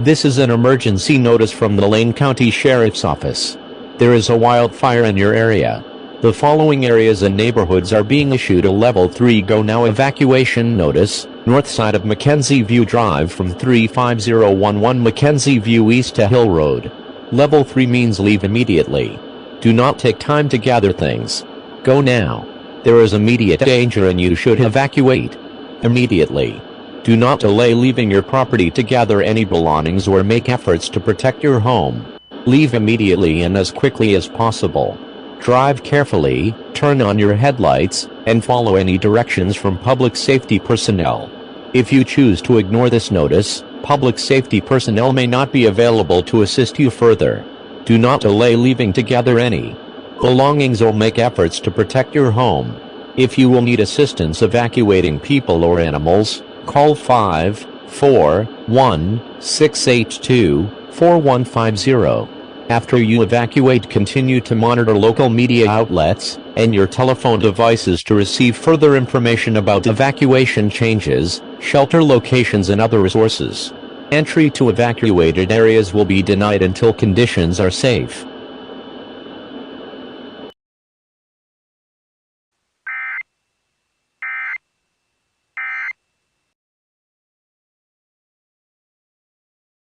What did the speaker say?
This is an emergency notice from the Lane County Sheriff's Office. There is a wildfire in your area. The following areas and neighborhoods are being issued a Level 3 Go Now evacuation notice: north side of Mackenzie View Drive from 35011 Mackenzie View east to Hill Road. Level 3 means leave immediately. Do not take time to gather things. Go now. There is immediate danger and you should evacuate immediately. Do not delay leaving your property to gather any belongings or make efforts to protect your home. Leave immediately and as quickly as possible. Drive carefully, turn on your headlights, and follow any directions from public safety personnel. If you choose to ignore this notice, public safety personnel may not be available to assist you further. Do not delay leaving to gather any belongings or make efforts to protect your home. If you will need assistance evacuating people or animals, call 541-682-4150. After you evacuate, continue to monitor local media outlets and your telephone devices to receive further information about evacuation changes, shelter locations and other resources. Entry to evacuated areas will be denied until conditions are safe.